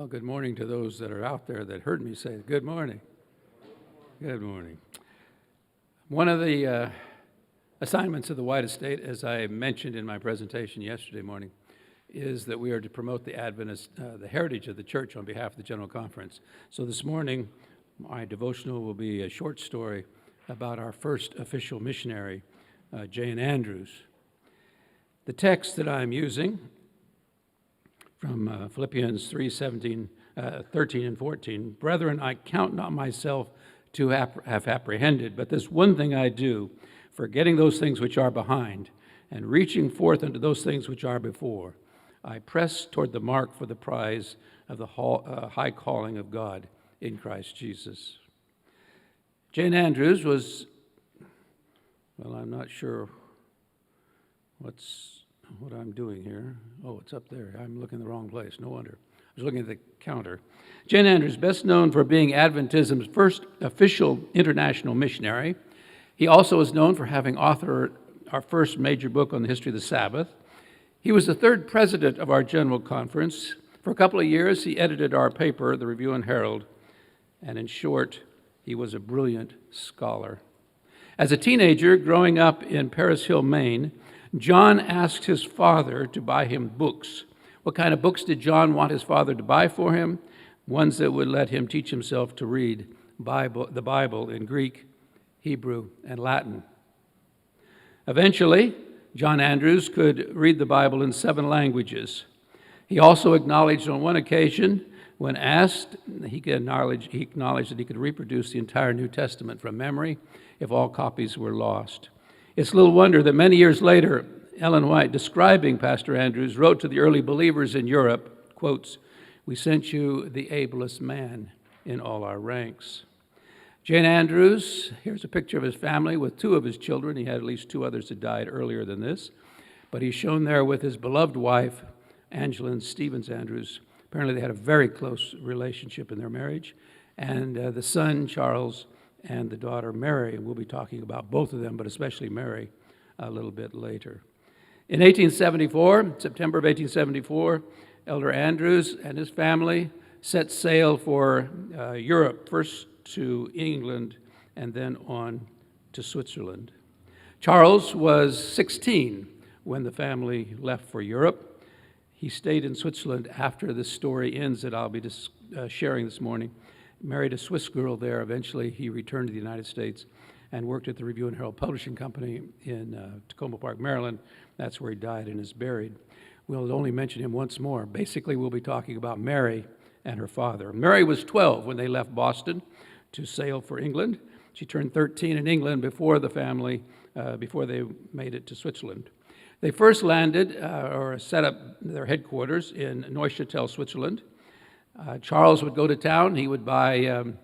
Well, good morning to those that are out there that heard me say good morning. Good morning. One of the assignments of the White Estate, as I mentioned in my presentation yesterday morning, is that we are to promote the Adventist, the heritage of the church on behalf of the General Conference. So this morning, my devotional will be a short story about our first official missionary, Jane Andrews. The text that I'm using from Philippians 13 and 14, "Brethren, I count not myself to have apprehended, but this one thing I do, forgetting those things which are behind, and reaching forth unto those things which are before, I press toward the mark for the prize of the high calling of God in Christ Jesus." Jane Andrews was, well, I'm not sure what I'm doing here. Oh, it's up there. I'm looking in the wrong place. No wonder. I was looking at the counter. Jane Andrews, best known for being Adventism's first official international missionary. He also is known for having authored our first major book on the history of the Sabbath. He was the third president of our General Conference. For a couple of years, he edited our paper, the Review and Herald, and in short, he was a brilliant scholar. As a teenager growing up in Paris Hill, Maine, John asked his father to buy him books. What kind of books did John want his father to buy for him? Ones that would let him teach himself to read the Bible in Greek, Hebrew, and Latin. Eventually, John Andrews could read the Bible in 7 languages. He also acknowledged on one occasion, when asked, he acknowledged that he could reproduce the entire New Testament from memory if all copies were lost. It's little wonder that many years later, Ellen White, describing Pastor Andrews, wrote to the early believers in Europe, quotes, "We sent you the ablest man in all our ranks." Jane Andrews, here's a picture of his family with 2 of his children. He had at least 2 others that died earlier than this. But he's shown there with his beloved wife, Angela and Stevens Andrews. Apparently they had a very close relationship in their marriage. And the son, Charles, and the daughter, Mary. And we'll be talking about both of them, but especially Mary, a little bit later. In 1874, September of 1874, Elder Andrews and his family set sail for Europe, first to England and then on to Switzerland. Charles was 16 when the family left for Europe. He stayed in Switzerland after the story ends that I'll be sharing this morning. Married a Swiss girl there. Eventually, he returned to the United States and worked at the Review and Herald Publishing Company in Tacoma Park, Maryland. That's where he died and is buried. We'll only mention him once more. Basically, we'll be talking about Mary and her father. Mary was 12 when they left Boston to sail for England. She turned 13 in England before they made it to Switzerland. They first landed or set up their headquarters in Neuchâtel, Switzerland. Charles would go to town. He would buy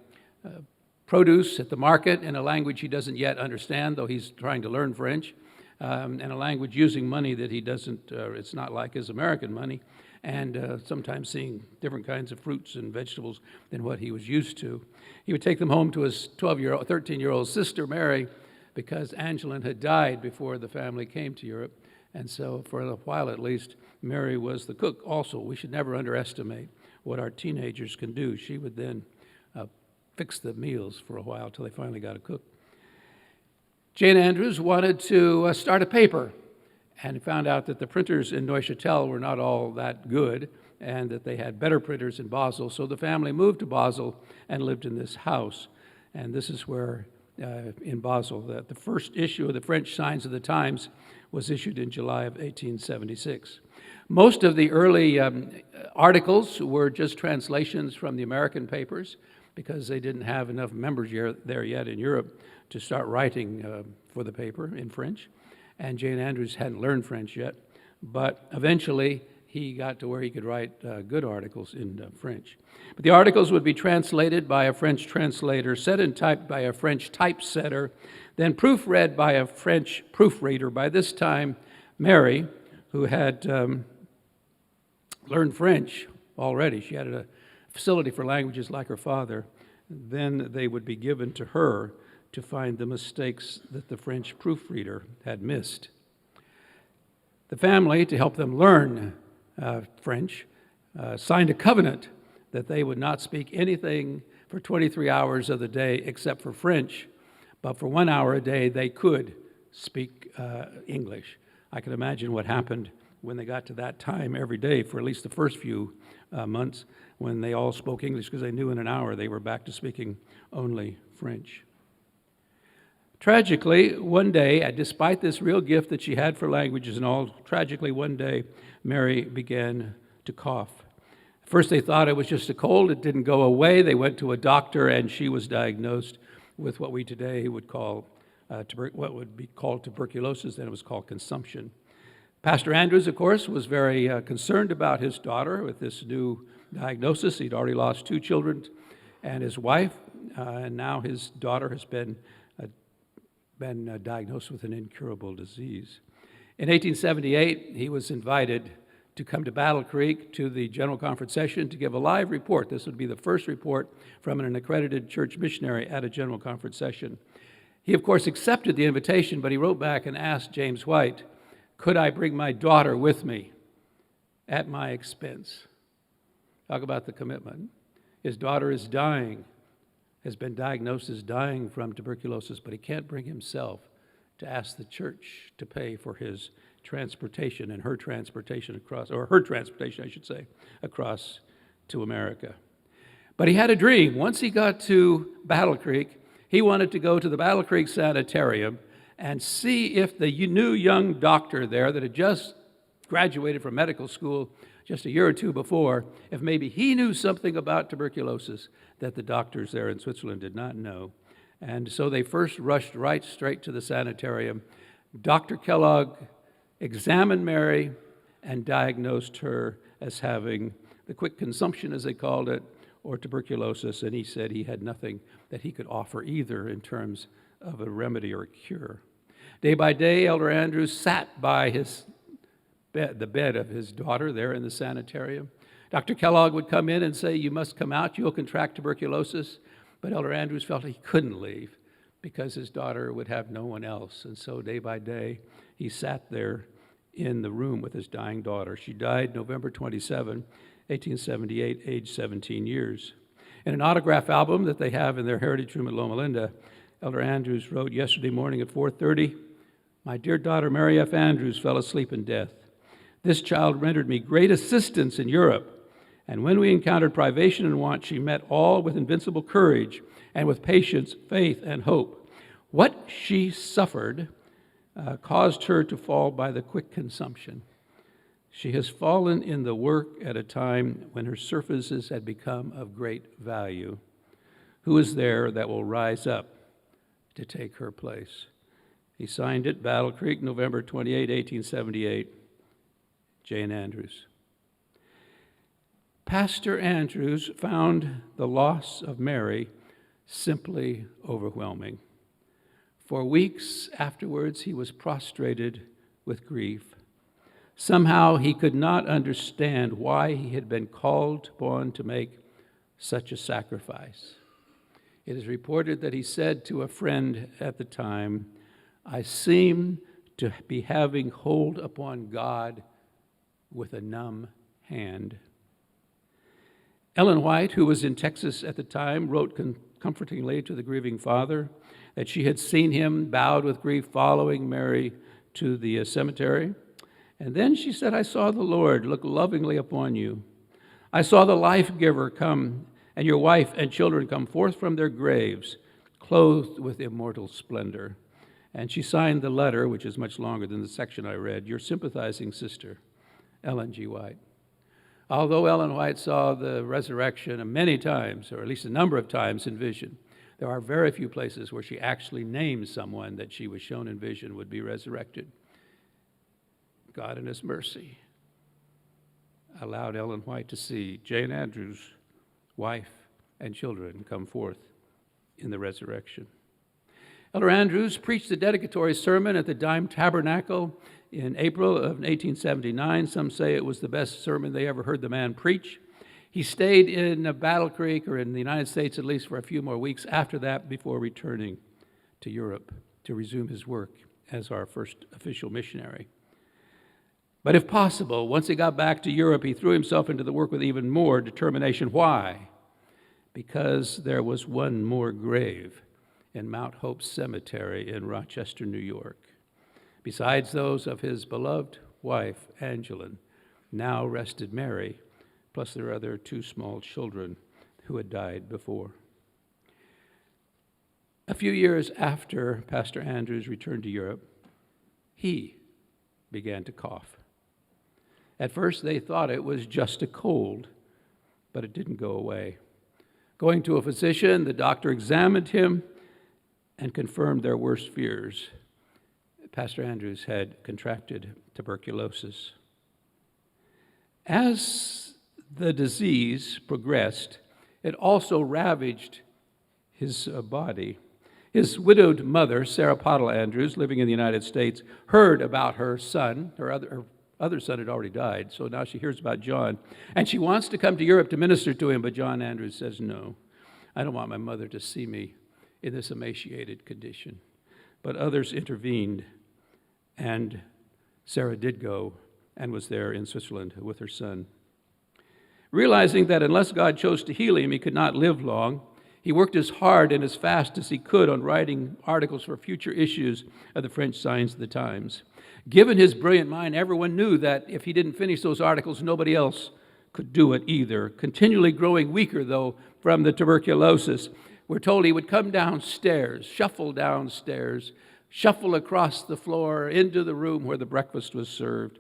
produce at the market in a language he doesn't yet understand, though he's trying to learn French, and a language using money that he doesn't, it's not like his American money, and sometimes seeing different kinds of fruits and vegetables than what he was used to. He would take them home to his 13-year-old sister, Mary, because Angeline had died before the family came to Europe, and so for a while at least, Mary was the cook also. We should never underestimate what our teenagers can do. She would then fix the meals for a while till they finally got a cook. Jane Andrews wanted to start a paper and found out that the printers in Neuchâtel were not all that good and that they had better printers in Basel. So the family moved to Basel and lived in this house. And this is where, in Basel, the first issue of the French Signs of the Times was issued in July of 1876. Most of the early articles were just translations from the American papers because they didn't have enough members there yet in Europe to start writing for the paper in French. And Jane Andrews hadn't learned French yet, but eventually he got to where he could write good articles in French. But the articles would be translated by a French translator, set and typed by a French typesetter, then proofread by a French proofreader. By this time, Mary, who had learned French already, she had a facility for languages like her father, then they would be given to her to find the mistakes that the French proofreader had missed. The family, to help them learn French, signed a covenant that they would not speak anything for 23 hours of the day except for French, but for 1 hour a day they could speak English. I can imagine what happened when they got to that time every day for at least the first few months when they all spoke English, because they knew in an hour they were back to speaking only French. Tragically, one day, despite this real gift that she had for languages and all, tragically one day, Mary began to cough. First they thought it was just a cold. It didn't go away. They went to a doctor, and she was diagnosed with what we today would call, what would be called tuberculosis. Then it was called consumption. Pastor Andrews, of course, was very concerned about his daughter with this new diagnosis. He'd already lost 2 children and his wife, and now his daughter has been diagnosed with an incurable disease. In 1878, he was invited to come to Battle Creek to the General Conference session to give a live report. This would be the first report from an accredited church missionary at a General Conference session. He, of course, accepted the invitation, but he wrote back and asked James White, "Could I bring my daughter with me at my expense?" Talk about the commitment. His daughter is dying, has been diagnosed as dying from tuberculosis, but he can't bring himself to ask the church to pay for his transportation and her transportation across, or her transportation, I should say, across to America. But he had a dream. Once he got to Battle Creek, he wanted to go to the Battle Creek Sanitarium and see if the new young doctor there that had just graduated from medical school just a year or 2 before, if maybe he knew something about tuberculosis that the doctors there in Switzerland did not know. And so they first rushed right straight to the sanitarium. Dr. Kellogg examined Mary and diagnosed her as having the quick consumption, as they called it, or tuberculosis, and he said he had nothing that he could offer either in terms of a remedy or a cure. Day by day, Elder Andrews sat by the bed of his daughter there in the sanitarium. Dr. Kellogg would come in and say, "You must come out, you'll contract tuberculosis." But Elder Andrews felt he couldn't leave because his daughter would have no one else. And so day by day, he sat there in the room with his dying daughter. She died November 27, 1878, aged 17 years. In an autograph album that they have in their heritage room at Loma Linda, Elder Andrews wrote, "Yesterday morning at 4:30, my dear daughter Mary F. Andrews fell asleep in death. This child rendered me great assistance in Europe, and when we encountered privation and want, she met all with invincible courage and with patience, faith, and hope. What she suffered caused her to fall by the quick consumption. She has fallen in the work at a time when her services had become of great value. Who is there that will rise up to take her place?" He signed it, Battle Creek, November 28, 1878, Jane Andrews. Pastor Andrews found the loss of Mary simply overwhelming. For weeks afterwards, he was prostrated with grief. Somehow he could not understand why he had been called upon to make such a sacrifice. It is reported that he said to a friend at the time, "I seem to be having hold upon God with a numb hand." Ellen White, who was in Texas at the time, wrote comfortingly to the grieving father that she had seen him bowed with grief following Mary to the cemetery. And then she said, "I saw the Lord look lovingly upon you. I saw the life giver come, and your wife and children come forth from their graves, clothed with immortal splendor." And she signed the letter, which is much longer than the section I read, "Your sympathizing sister, Ellen G. White." Although Ellen White saw the resurrection many times, or at least a number of times in vision, there are very few places where she actually names someone that she was shown in vision would be resurrected. God in his mercy allowed Ellen White to see Jane Andrews' wife and children come forth in the resurrection. Elder Andrews preached the dedicatory sermon at the Dime Tabernacle in April of 1879. Some say it was the best sermon they ever heard the man preach. He stayed in Battle Creek, or in the United States at least, for a few more weeks after that before returning to Europe to resume his work as our first official missionary. But if possible, once he got back to Europe, he threw himself into the work with even more determination. Why? Because there was one more grave in Mount Hope Cemetery in Rochester, New York, besides those of his beloved wife, Angeline, now rested Mary, plus their other two small children who had died before. A few years after Pastor Andrews returned to Europe, he began to cough. At first, they thought it was just a cold, but it didn't go away. Going to a physician, the doctor examined him and confirmed their worst fears. Pastor Andrews had contracted tuberculosis. As the disease progressed, it also ravaged his body. His widowed mother, Sarah Pottle Andrews, living in the United States, heard about her son. Her other son had already died, so now she hears about John. And she wants to come to Europe to minister to him, but John Andrews says, no, I don't want my mother to see me in this emaciated condition. But others intervened, and Sarah did go and was there in Switzerland with her son. Realizing that unless God chose to heal him, he could not live long, he worked as hard and as fast as he could on writing articles for future issues of the French Signs of the Times. Given his brilliant mind, everyone knew that if he didn't finish those articles, nobody else could do it either. Continually growing weaker, though, from the tuberculosis, we're told he would come downstairs, shuffle across the floor into the room where the breakfast was served,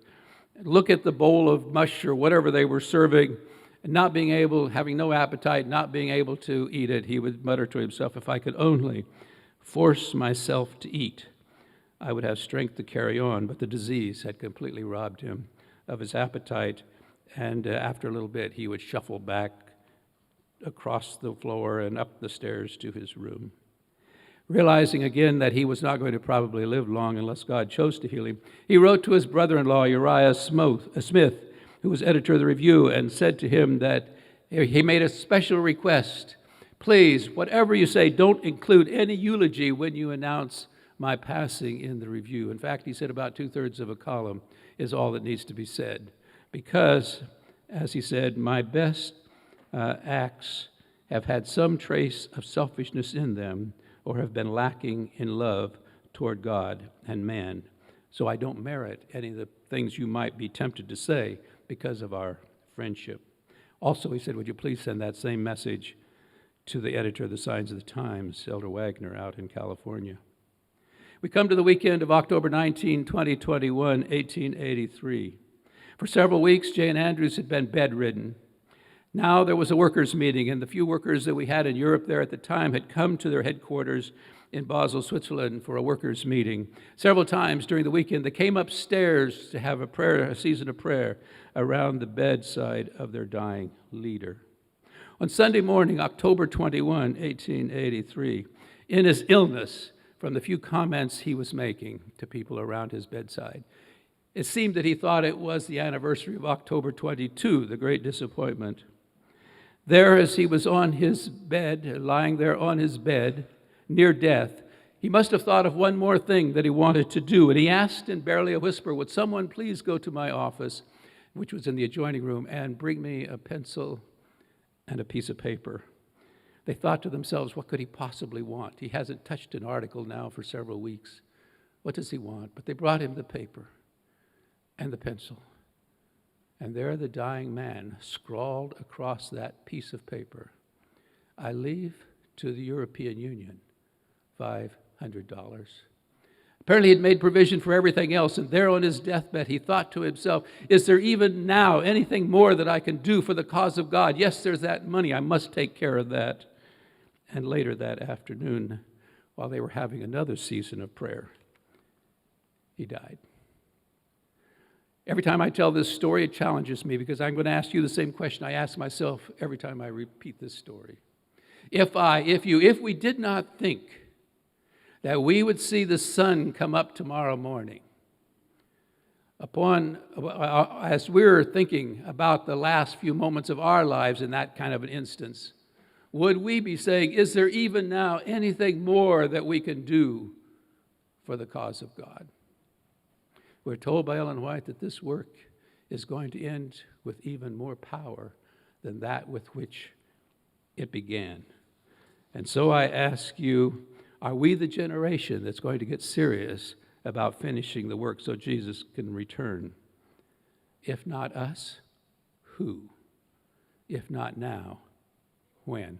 look at the bowl of mush or whatever they were serving, and not being able, having no appetite, not being able to eat it, he would mutter to himself, if I could only force myself to eat, I would have strength to carry on. But the disease had completely robbed him of his appetite, and after a little bit, he would shuffle back across the floor and up the stairs to his room. Realizing again that he was not going to probably live long unless God chose to heal him, he wrote to his brother-in-law, Uriah Smith, who was editor of the Review, and said to him that he made a special request. Please, whatever you say, don't include any eulogy when you announce my passing in the Review. In fact, he said about 2/3 of a column is all that needs to be said. Because, as he said, my best acts have had some trace of selfishness in them or have been lacking in love toward God and man. So I don't merit any of the things you might be tempted to say because of our friendship. Also, he said, would you please send that same message to the editor of the Signs of the Times, Elder Wagner, out in California. We come to the weekend of October 19, 2021, 1883. For several weeks, Jane Andrews had been bedridden. Now there was a workers' meeting, and the few workers that we had in Europe there at the time had come to their headquarters in Basel, Switzerland, for a workers' meeting. Several times during the weekend, they came upstairs to have a season of prayer around the bedside of their dying leader. On Sunday morning, October 21, 1883, in his illness, from the few comments he was making to people around his bedside, it seemed that he thought it was the anniversary of October 22, the great disappointment. There, as he was on his bed, lying there on his bed, near death, he must have thought of one more thing that he wanted to do, and he asked in barely a whisper, would someone please go to my office, which was in the adjoining room, and bring me a pencil and a piece of paper. They thought to themselves, what could he possibly want? He hasn't touched an article now for several weeks. What does he want? But they brought him the paper and the pencil. And there the dying man scrawled across that piece of paper, I leave to the European Union $500. Apparently he'd made provision for everything else, and there on his deathbed he thought to himself, is there even now anything more that I can do for the cause of God? Yes, there's that money. I must take care of that. And later that afternoon, while they were having another season of prayer, he died. Every time I tell this story, it challenges me because I'm going to ask you the same question I ask myself every time I repeat this story. If we did not think that we would see the sun come up tomorrow morning, as we're thinking about the last few moments of our lives in that kind of an instance, would we be saying, is there even now anything more that we can do for the cause of God? We're told by Ellen White that this work is going to end with even more power than that with which it began. And so I ask you, are we the generation that's going to get serious about finishing the work so Jesus can return? If not us, who? If not now, when?